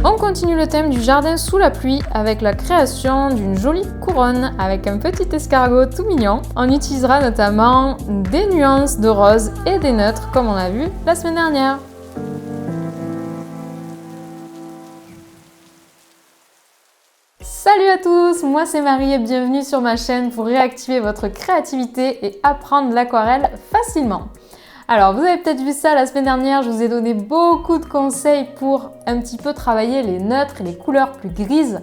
On continue le thème du jardin sous la pluie avec la création d'une jolie couronne avec un petit escargot tout mignon. On utilisera notamment des nuances de rose et des neutres comme on a vu la semaine dernière. Salut à tous, moi c'est Marie et bienvenue sur ma chaîne pour réactiver votre créativité et apprendre l'aquarelle facilement. Alors vous avez peut-être vu ça la semaine dernière, je vous ai donné beaucoup de conseils pour un petit peu travailler les neutres et les couleurs plus grises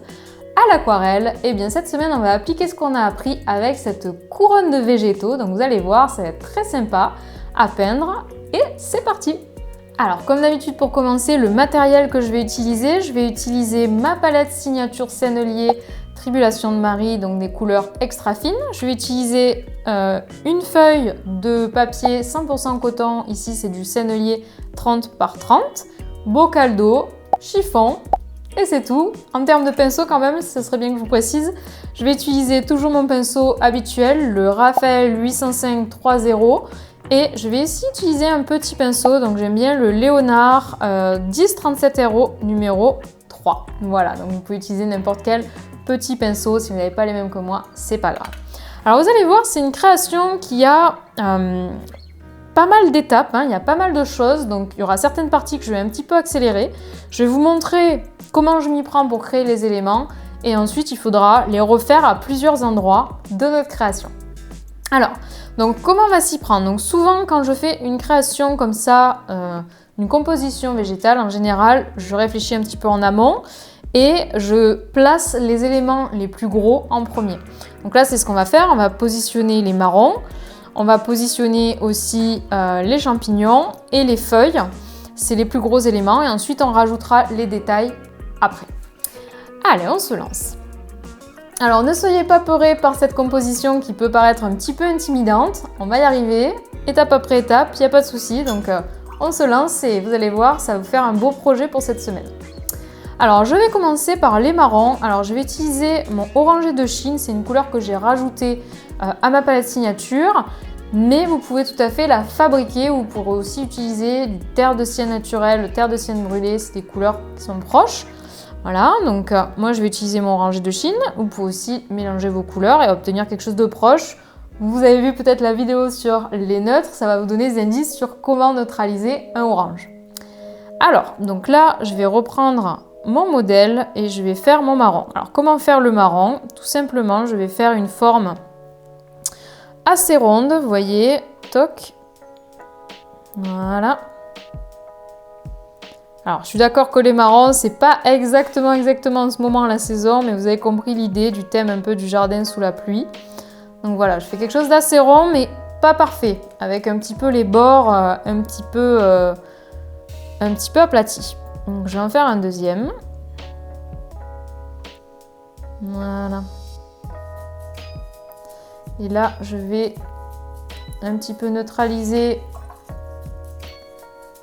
à l'aquarelle. Et bien cette semaine on va appliquer ce qu'on a appris avec cette couronne de végétaux. Donc vous allez voir, ça va être très sympa à peindre et c'est parti! Alors comme d'habitude pour commencer, le matériel que je vais utiliser ma palette signature Sennelier Tribulation de Marie, donc des couleurs extra fines. Je vais utiliser une feuille de papier 100% coton, ici c'est du Sennelier 30 par 30, bocal d'eau, chiffon et c'est tout. En termes de pinceau quand même, ce serait bien que je vous précise, je vais utiliser toujours mon pinceau habituel, le Raphaël 805 3.0. Et je vais ici utiliser un petit pinceau, donc j'aime bien le Léonard 1037 Aero numéro 3. Voilà, donc vous pouvez utiliser n'importe quel petit pinceau, si vous n'avez pas les mêmes que moi, c'est pas grave. Alors vous allez voir, c'est une création qui a pas mal d'étapes, il y a pas mal de choses, donc il y aura certaines parties que je vais un petit peu accélérer. Je vais vous montrer comment je m'y prends pour créer les éléments, et ensuite il faudra les refaire à plusieurs endroits de notre création. Alors, donc comment on va s'y prendre? Donc souvent quand je fais une création comme ça, une composition végétale, en général, je réfléchis un petit peu en amont et je place les éléments les plus gros en premier. Donc là, c'est ce qu'on va faire, on va positionner les marrons, on va positionner aussi les champignons et les feuilles, c'est les plus gros éléments et ensuite on rajoutera les détails après. Allez, on se lance! Alors ne soyez pas peurés par cette composition qui peut paraître un petit peu intimidante, on va y arriver, étape après étape, il n'y a pas de souci, donc on se lance et vous allez voir, ça va vous faire un beau projet pour cette semaine. Alors je vais commencer par les marrons, alors je vais utiliser mon orangé de Chine, c'est une couleur que j'ai rajoutée à ma palette signature, mais vous pouvez tout à fait la fabriquer, ou vous pourrez aussi utiliser du terre de sienne naturel, le terre de sienne brûlée, c'est des couleurs qui sont proches. Voilà, donc moi je vais utiliser mon orangé de Chine. Vous pouvez aussi mélanger vos couleurs et obtenir quelque chose de proche. Vous avez vu peut-être la vidéo sur les neutres, ça va vous donner des indices sur comment neutraliser un orange. Alors, donc là, je vais reprendre mon modèle et je vais faire mon marron. Alors, comment faire le marron? Tout simplement, je vais faire une forme assez ronde, vous voyez, toc. Voilà. Alors, je suis d'accord que les marrons, c'est pas exactement en ce moment la saison, mais vous avez compris l'idée du thème un peu du jardin sous la pluie. Donc voilà, je fais quelque chose d'assez rond, mais pas parfait, avec un petit peu les bords un petit peu aplatis. Donc je vais en faire un deuxième. Voilà. Et là, je vais un petit peu neutraliser.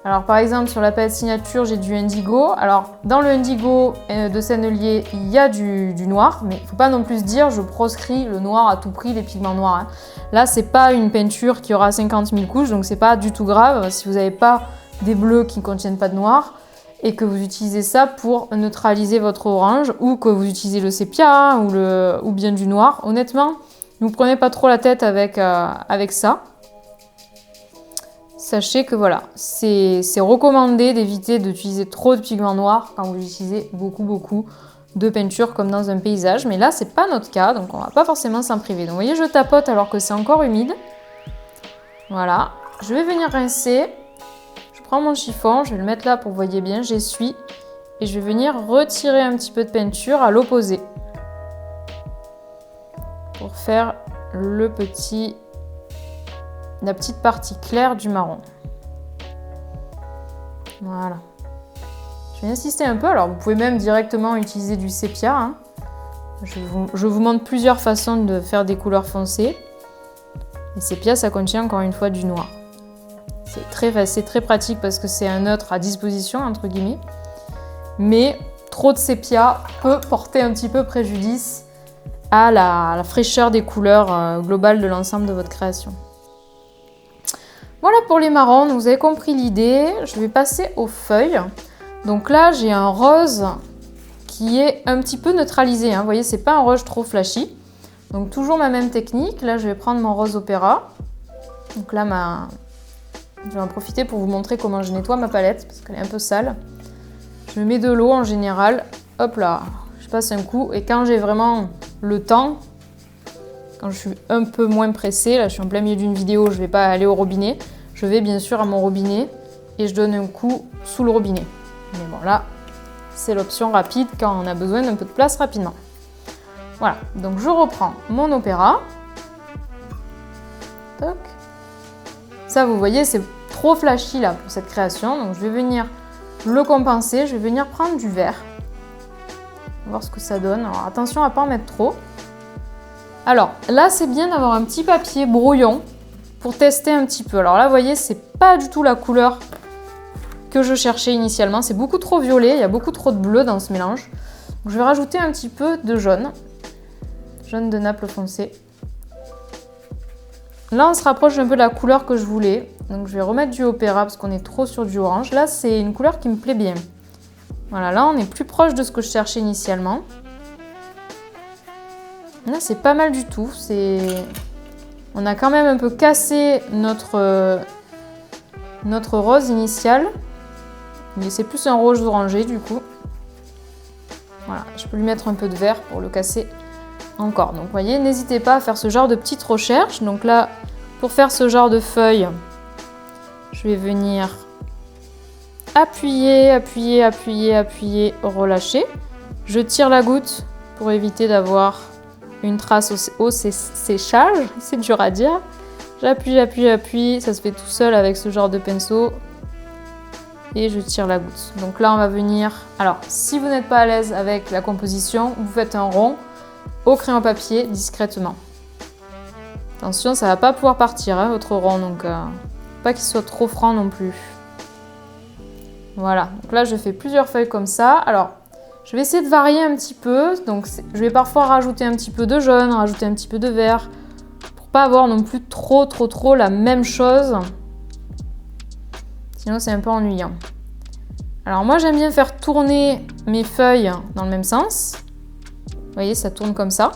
Alors par exemple sur la palette signature j'ai du indigo. Alors dans le indigo de Sennelier il y a du noir, mais il ne faut pas non plus se dire je proscris le noir à tout prix, les pigments noirs. Là c'est pas une peinture qui aura 50 000 couches, donc c'est pas du tout grave si vous n'avez pas des bleus qui ne contiennent pas de noir et que vous utilisez ça pour neutraliser votre orange, ou que vous utilisez le sépia ou bien du noir. Honnêtement, ne vous prenez pas trop la tête avec ça. Sachez que voilà, c'est recommandé d'éviter d'utiliser trop de pigments noirs quand vous utilisez beaucoup de peinture comme dans un paysage. Mais là, c'est pas notre cas, donc on va pas forcément s'en priver. Donc vous voyez, je tapote alors que c'est encore humide. Voilà, je vais venir rincer. Je prends mon chiffon, je vais le mettre là pour que vous voyez bien, j'essuie. Et je vais venir retirer un petit peu de peinture à l'opposé. Pour faire la petite partie claire du marron. Voilà. Je vais insister un peu, alors vous pouvez même directement utiliser du sépia. Je vous montre plusieurs façons de faire des couleurs foncées. Le sépia, ça contient encore une fois du noir. C'est très pratique parce que c'est un neutre à disposition, entre guillemets. Mais trop de sépia peut porter un petit peu préjudice à la fraîcheur des couleurs globales de l'ensemble de votre création. Voilà pour les marrons, donc vous avez compris l'idée. Je vais passer aux feuilles. Donc là, j'ai un rose qui est un petit peu neutralisé. Hein. Vous voyez, c'est pas un rouge trop flashy. Donc toujours ma même technique. Là, je vais prendre mon rose opéra. Donc là, je vais en profiter pour vous montrer comment je nettoie ma palette parce qu'elle est un peu sale. Je mets de l'eau en général. Hop là, je passe un coup. Et quand j'ai vraiment le temps, quand je suis un peu moins pressée, là je suis en plein milieu d'une vidéo, je ne vais pas aller au robinet. Je vais bien sûr à mon robinet et je donne un coup sous le robinet. Mais bon là, c'est l'option rapide quand on a besoin d'un peu de place rapidement. Voilà, donc je reprends mon opéra. Toc. Ça, vous voyez, c'est trop flashy là pour cette création. Donc je vais venir le compenser, je vais venir prendre du vert. On va voir ce que ça donne. Alors attention à ne pas en mettre trop. Alors là, c'est bien d'avoir un petit papier brouillon pour tester un petit peu. Alors là, vous voyez, c'est pas du tout la couleur que je cherchais initialement. C'est beaucoup trop violet, il y a beaucoup trop de bleu dans ce mélange. Donc, je vais rajouter un petit peu de jaune. Jaune de Naples foncé. Là, on se rapproche un peu de la couleur que je voulais. Donc, je vais remettre du opéra parce qu'on est trop sur du orange. Là, c'est une couleur qui me plaît bien. Voilà, là, on est plus proche de ce que je cherchais initialement. Là, c'est pas mal du tout. On a quand même un peu cassé notre rose initial. Mais c'est plus un rose orangé, du coup. Voilà, je peux lui mettre un peu de vert pour le casser encore. Donc, vous voyez, n'hésitez pas à faire ce genre de petites recherches. Donc là, pour faire ce genre de feuilles, je vais venir appuyer, appuyer, appuyer, appuyer, relâcher. Je tire la goutte pour éviter d'avoir une trace au séchage. C'est dur à dire. J'appuie, j'appuie, j'appuie. Ça se fait tout seul avec ce genre de pinceau. Et je tire la goutte. Donc là, on va venir... Alors, si vous n'êtes pas à l'aise avec la composition, vous faites un rond au crayon papier discrètement. Attention, ça ne va pas pouvoir partir, hein, votre rond. Donc, pas qu'il soit trop franc non plus. Voilà. Donc là, je fais plusieurs feuilles comme ça. Alors, je vais essayer de varier un petit peu. Donc, je vais parfois rajouter un petit peu de jaune, rajouter un petit peu de vert. Pour pas avoir non plus trop la même chose. Sinon, c'est un peu ennuyant. Alors moi, j'aime bien faire tourner mes feuilles dans le même sens. Vous voyez, ça tourne comme ça.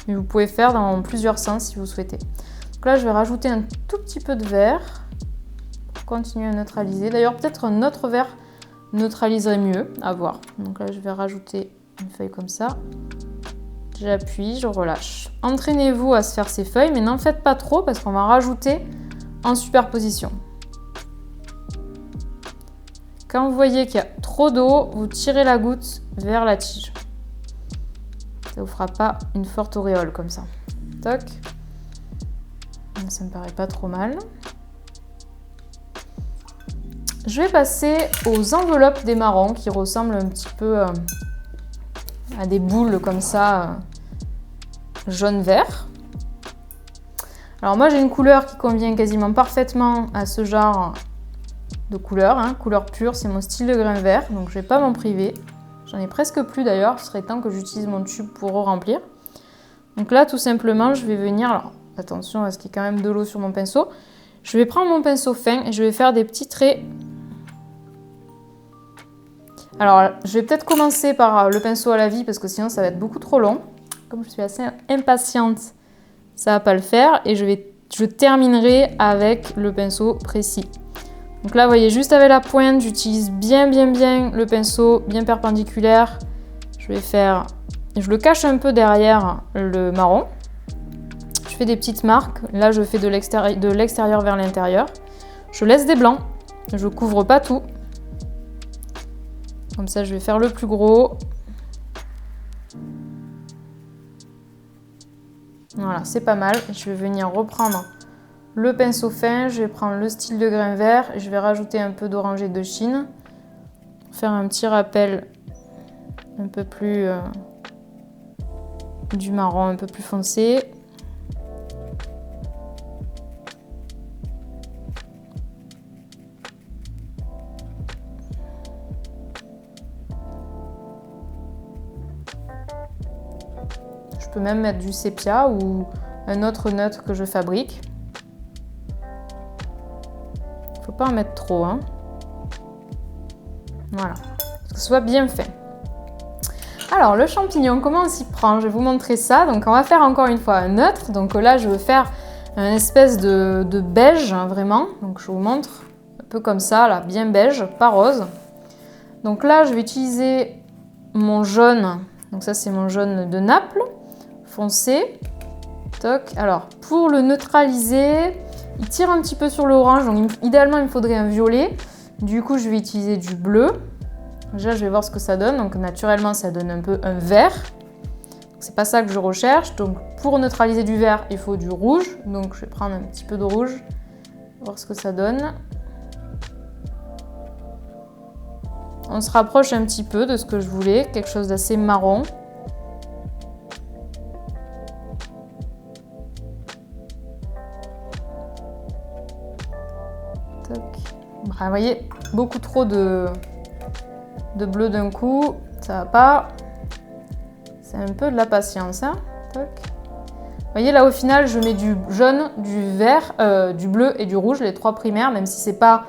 Mais vous pouvez faire dans plusieurs sens si vous souhaitez. Donc là, je vais rajouter un tout petit peu de vert pour continuer à neutraliser. D'ailleurs, peut-être un autre vert neutraliserait mieux, à voir. Donc là, je vais rajouter une feuille comme ça. J'appuie, je relâche. Entraînez-vous à se faire ces feuilles, mais n'en faites pas trop parce qu'on va rajouter en superposition. Quand vous voyez qu'il y a trop d'eau, vous tirez la goutte vers la tige. Ça ne vous fera pas une forte auréole comme ça. Toc. Ça me paraît pas trop mal. Je vais passer aux enveloppes des marrons qui ressemblent un petit peu à des boules comme ça, jaune-vert. Alors moi j'ai une couleur qui convient quasiment parfaitement à ce genre de couleur, hein. Couleur pure, c'est mon style de grain vert, donc je ne vais pas m'en priver. J'en ai presque plus d'ailleurs, ce serait temps que j'utilise mon tube pour remplir. Donc là tout simplement je vais venir, alors attention à ce qu'il y ait quand même de l'eau sur mon pinceau, je vais prendre mon pinceau fin et je vais faire des petits traits. Alors je vais peut-être commencer par le pinceau à la vie parce que sinon ça va être beaucoup trop long. Comme je suis assez impatiente, ça ne va pas le faire et je terminerai avec le pinceau précis. Donc là, vous voyez, juste avec la pointe, j'utilise bien le pinceau, bien perpendiculaire. Je le cache un peu derrière le marron. Je fais des petites marques. Là, je fais de l'extérieur vers l'intérieur. Je laisse des blancs. Je couvre pas tout. Comme ça, je vais faire le plus gros. Voilà, c'est pas mal. Je vais venir reprendre le pinceau fin, je vais prendre le style de grain vert et je vais rajouter un peu d'orange et de Chine. Faire un petit rappel un peu plus du marron un peu plus foncé. Je peux même mettre du sépia ou un autre neutre que je fabrique. Faut pas en mettre trop, hein. Voilà, que ce soit bien fait. Alors le champignon, comment on s'y prend? Je vais vous montrer ça. Donc on va faire encore une fois un neutre. Donc là je veux faire une espèce de beige hein, vraiment. Donc je vous montre un peu comme ça, là, bien beige, pas rose. Donc là je vais utiliser mon jaune. Donc ça c'est mon jaune de Naples, foncé. Toc. Alors pour le neutraliser, il tire un petit peu sur l'orange. Donc idéalement il me faudrait un violet. Du coup je vais utiliser du bleu. Déjà, je vais voir ce que ça donne. Donc, naturellement, ça donne un peu un vert. C'est pas ça que je recherche. Donc, pour neutraliser du vert, il faut du rouge. Donc, je vais prendre un petit peu de rouge, voir ce que ça donne. On se rapproche un petit peu de ce que je voulais, quelque chose d'assez marron. Toc. Vous voyez, beaucoup trop de bleu d'un coup, ça va pas. C'est un peu de la patience. Hein. Toc. Vous voyez là au final je mets du jaune, du vert, du bleu et du rouge, les trois primaires, même si c'est pas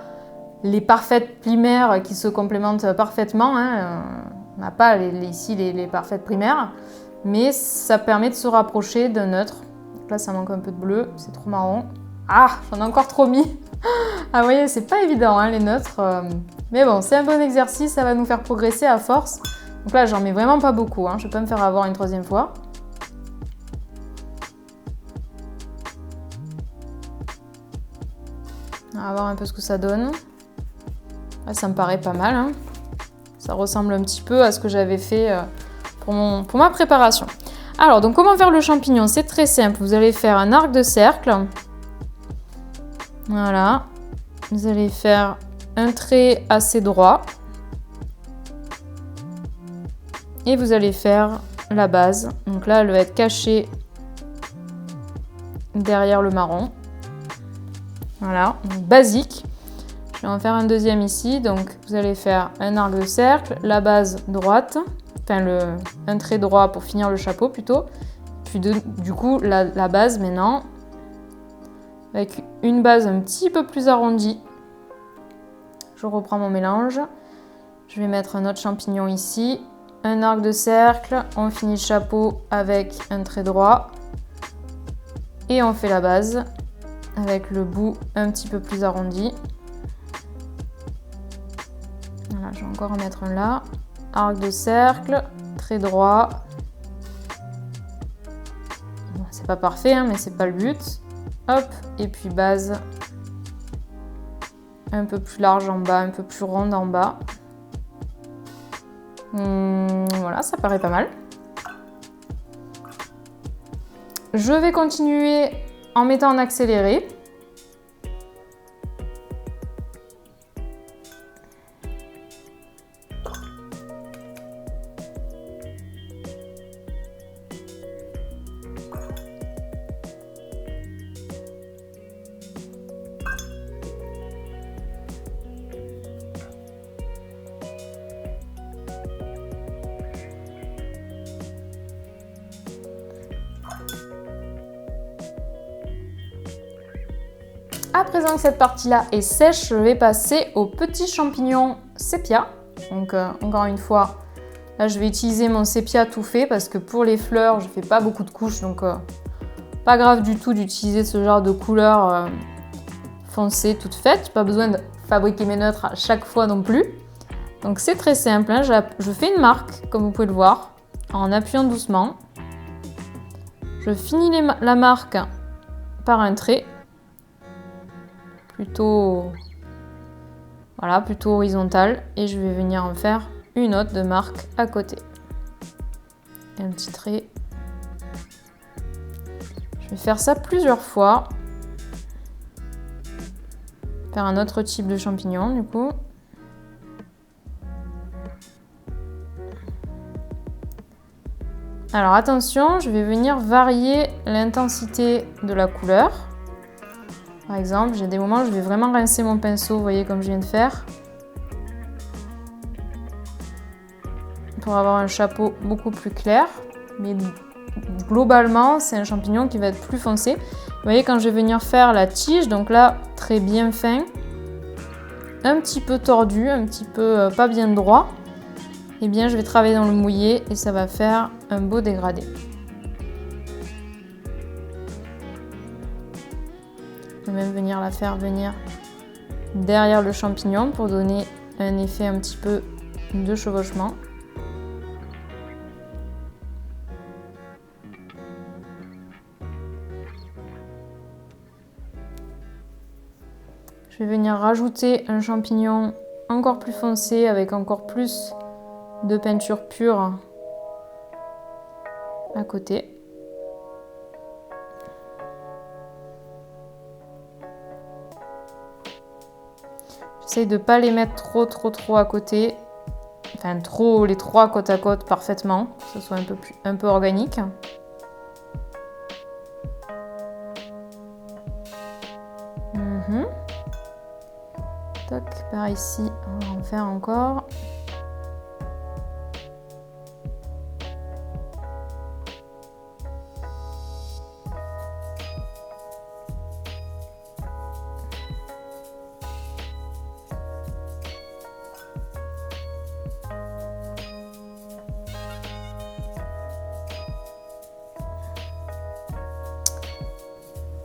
les parfaites primaires qui se complémentent parfaitement. Hein. On n'a pas ici les parfaites primaires, mais ça permet de se rapprocher d'un neutre. Donc là ça manque un peu de bleu, c'est trop marron. Ah, j'en ai encore trop mis. Ah vous voyez, c'est pas évident hein, les neutres. Mais bon, c'est un bon exercice, ça va nous faire progresser à force. Donc là, j'en mets vraiment pas beaucoup. Hein. Je vais pas me faire avoir une troisième fois. On va voir un peu ce que ça donne. Là, ça me paraît pas mal. Hein. Ça ressemble un petit peu à ce que j'avais fait pour ma préparation. Alors, donc comment faire le champignon? C'est très simple. Vous allez faire un arc de cercle. Voilà. Vous allez faire un trait assez droit. Et vous allez faire la base. Donc là, elle va être cachée derrière le marron. Voilà, donc basique. Je vais en faire un deuxième ici. Donc vous allez faire un arc de cercle, la base droite, enfin un trait droit pour finir le chapeau plutôt. Puis du coup, la base maintenant, avec une base un petit peu plus arrondie. Je reprends mon mélange. Je vais mettre un autre champignon ici. Un arc de cercle. On finit le chapeau avec un trait droit. Et on fait la base avec le bout un petit peu plus arrondi. Voilà, je vais encore en mettre un là. Arc de cercle, trait droit. Bon, c'est pas parfait, hein, mais c'est pas le but. Hop, et puis base un peu plus large en bas, un peu plus ronde en bas. Voilà, ça paraît pas mal. Je vais continuer en mettant en accéléré. À présent que cette partie-là est sèche, je vais passer aux petits champignons sépia. Donc encore une fois, là je vais utiliser mon sépia tout fait parce que pour les fleurs, je ne fais pas beaucoup de couches. Donc pas grave du tout d'utiliser ce genre de couleur foncée toute faite. Pas besoin de fabriquer mes neutres à chaque fois non plus. Donc c'est très simple, hein. Je fais une marque, comme vous pouvez le voir, en appuyant doucement. Je finis la marque par un trait. Plutôt horizontal, et je vais venir en faire une autre de marque à côté. Un petit trait. Je vais faire ça plusieurs fois. Faire un autre type de champignon du coup. Alors attention, je vais venir varier l'intensité de la couleur. Par exemple, j'ai des moments où je vais vraiment rincer mon pinceau, vous voyez comme je viens de faire. Pour avoir un chapeau beaucoup plus clair. Mais globalement, c'est un champignon qui va être plus foncé. Vous voyez quand je vais venir faire la tige, donc là, très bien fin. Un petit peu tordu, un petit peu pas bien droit. eh bien je vais travailler dans le mouillé et ça va faire un beau dégradé. Je vais même venir la faire venir derrière le champignon pour donner un effet un petit peu de chevauchement. Je vais venir rajouter un champignon encore plus foncé avec encore plus de peinture pure à côté. J'essaye de ne pas les mettre trop à côté. Enfin, les trois côte à côte parfaitement, que ce soit un peu organique. Toc, par ici, on va en faire encore.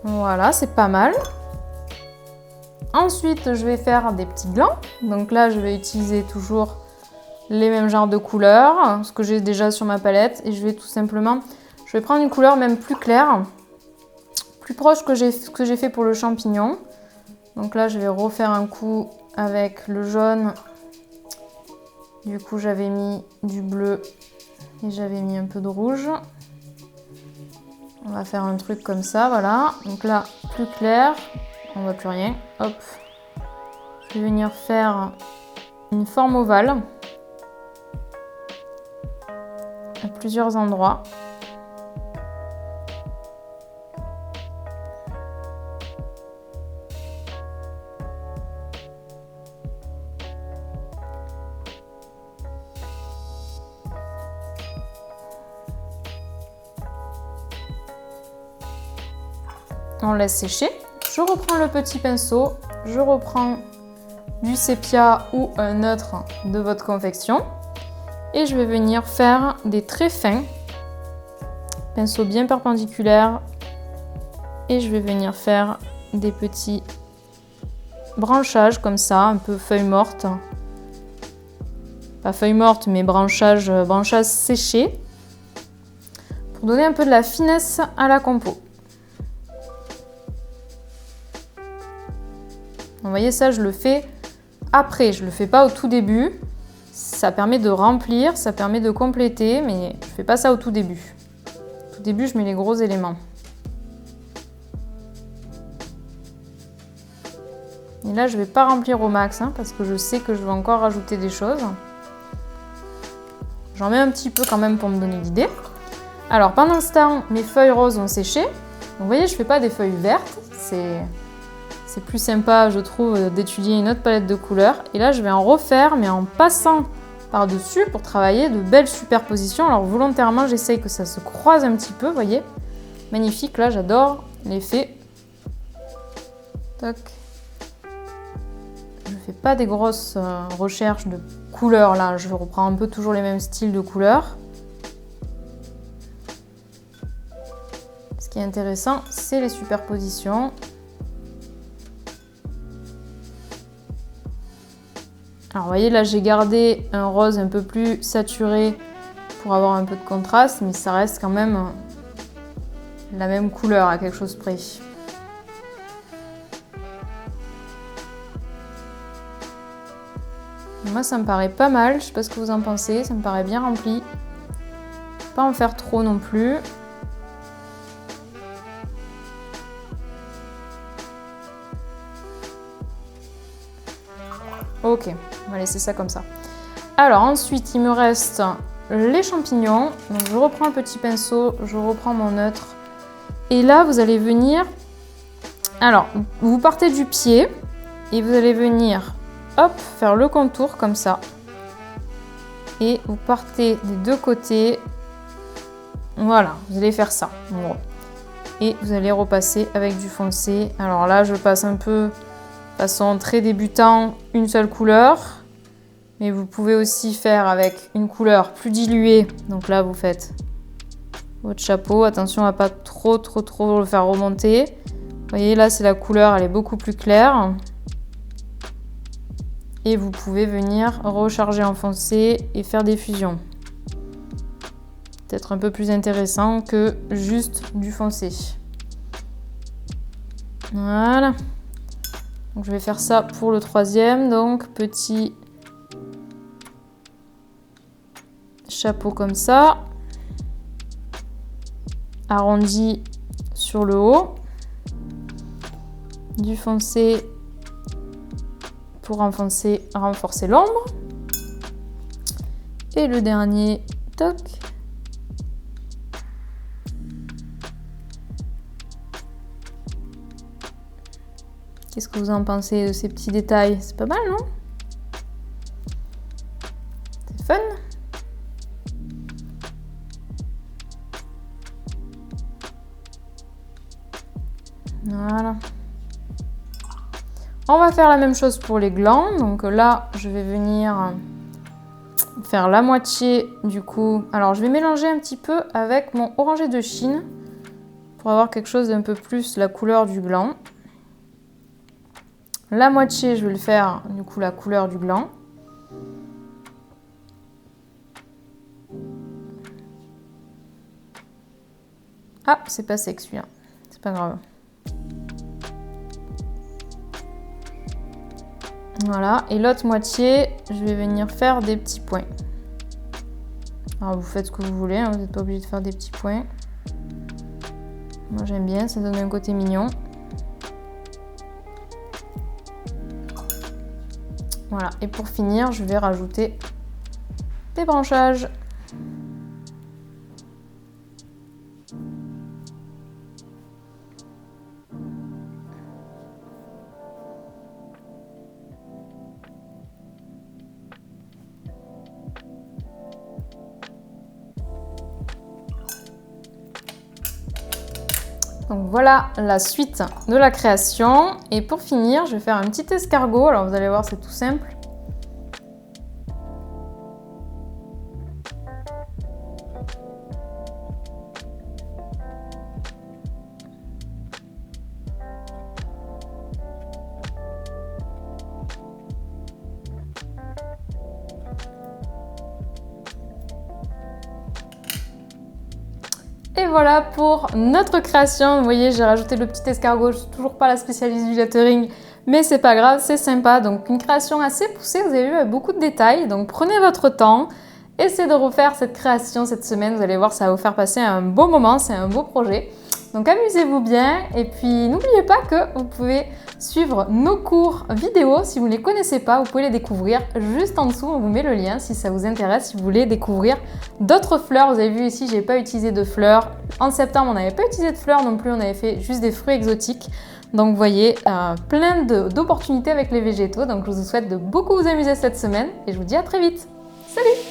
Voilà, c'est pas mal. Ensuite, je vais faire des petits glands. Donc là, je vais utiliser toujours les mêmes genres de couleurs, ce que j'ai déjà sur ma palette. Et je vais tout simplement, je vais prendre une couleur même plus claire, plus proche que ce que j'ai fait pour le champignon. Donc là, je vais refaire un coup avec le jaune. Du coup, j'avais mis du bleu et j'avais mis un peu de rouge. On va faire un truc comme ça, voilà. Donc là, plus clair. On voit plus rien. Hop. Je vais venir faire une forme ovale à plusieurs endroits. On laisse sécher. Je reprends le petit pinceau, je reprends du sépia ou un autre de votre confection et je vais venir faire des traits fins, pinceau bien perpendiculaire, et je vais venir faire des petits branchages comme ça, un peu feuilles mortes, pas feuilles mortes mais branchages séchés pour donner un peu de la finesse à la compo. Vous voyez, ça je le fais après, je le fais pas au tout début. Ça permet de remplir, ça permet de compléter, mais je fais pas ça au tout début. Au tout début, je mets les gros éléments. Et là, je vais pas remplir au max, parce que je sais que je vais encore rajouter des choses. J'en mets un petit peu quand même pour me donner l'idée. Alors, pendant ce temps, mes feuilles roses ont séché. Donc, vous voyez, je fais pas des feuilles vertes. C'est plus sympa, je trouve, d'étudier une autre palette de couleurs. Et là, je vais en refaire, mais en passant par-dessus pour travailler de belles superpositions. Alors, volontairement, j'essaye que ça se croise un petit peu, vous voyez. Magnifique, là, j'adore l'effet. Toc. Je ne fais pas des grosses recherches de couleurs, là. Je reprends un peu toujours les mêmes styles de couleurs. Ce qui est intéressant, c'est les superpositions. Alors vous voyez, là j'ai gardé un rose un peu plus saturé pour avoir un peu de contraste, mais ça reste quand même la même couleur à quelque chose près. Moi ça me paraît pas mal, je sais pas ce que vous en pensez, ça me paraît bien rempli. Pas en faire trop non plus. Ok, on va laisser ça comme ça. Alors ensuite, il me reste les champignons. Donc je reprends un petit pinceau, je reprends mon neutre. Et là, vous allez venir... Alors, vous partez du pied et vous allez venir, hop, faire le contour comme ça. Et vous partez des deux côtés. Voilà, vous allez faire ça, en gros. Et vous allez repasser avec du foncé. Alors là, je passe un peu... façon très débutant, une seule couleur. Mais vous pouvez aussi faire avec une couleur plus diluée. Donc là, vous faites votre chapeau. Attention à pas trop le faire remonter. Vous voyez, là, c'est la couleur, elle est beaucoup plus claire. Et vous pouvez venir recharger en foncé et faire des fusions. Peut-être un peu plus intéressant que juste du foncé. Voilà. Donc je vais faire ça pour le troisième. Donc petit chapeau comme ça. Arrondi sur le haut. Du foncé pour renforcer l'ombre. Et le dernier, toc. Qu'est-ce que vous en pensez de ces petits détails? C'est pas mal, non? C'est fun? Voilà. On va faire la même chose pour les glands. Donc là, je vais venir faire la moitié du coup. Alors, je vais mélanger un petit peu avec mon orangé de Chine pour avoir quelque chose d'un peu plus la couleur du gland. La moitié, je vais le faire du coup la couleur du gland. Ah, c'est pas sec celui-là. C'est pas grave. Voilà, et l'autre moitié, je vais venir faire des petits points. Alors vous faites ce que vous voulez, hein, vous n'êtes pas obligé de faire des petits points. Moi j'aime bien, ça donne un côté mignon. Voilà, et pour finir, je vais rajouter des branchages. Donc voilà la suite de la création. Et pour finir, je vais faire un petit escargot. Alors vous allez voir, c'est tout simple. Et voilà pour notre création. Vous voyez, j'ai rajouté le petit escargot. Je ne suis toujours pas la spécialiste du lettering, mais c'est pas grave, c'est sympa. Donc une création assez poussée, vous avez vu, avec beaucoup de détails. Donc prenez votre temps, essayez de refaire cette création cette semaine. Vous allez voir, ça va vous faire passer un beau moment, c'est un beau projet. Donc amusez-vous bien et puis n'oubliez pas que vous pouvez suivre nos cours vidéo. Si vous ne les connaissez pas, vous pouvez les découvrir juste en dessous. On vous met le lien si ça vous intéresse, si vous voulez découvrir d'autres fleurs. Vous avez vu ici, j'ai pas utilisé de fleurs. En septembre, on n'avait pas utilisé de fleurs non plus, on avait fait juste des fruits exotiques. Donc vous voyez, plein d'opportunités avec les végétaux. Donc je vous souhaite de beaucoup vous amuser cette semaine et je vous dis à très vite. Salut!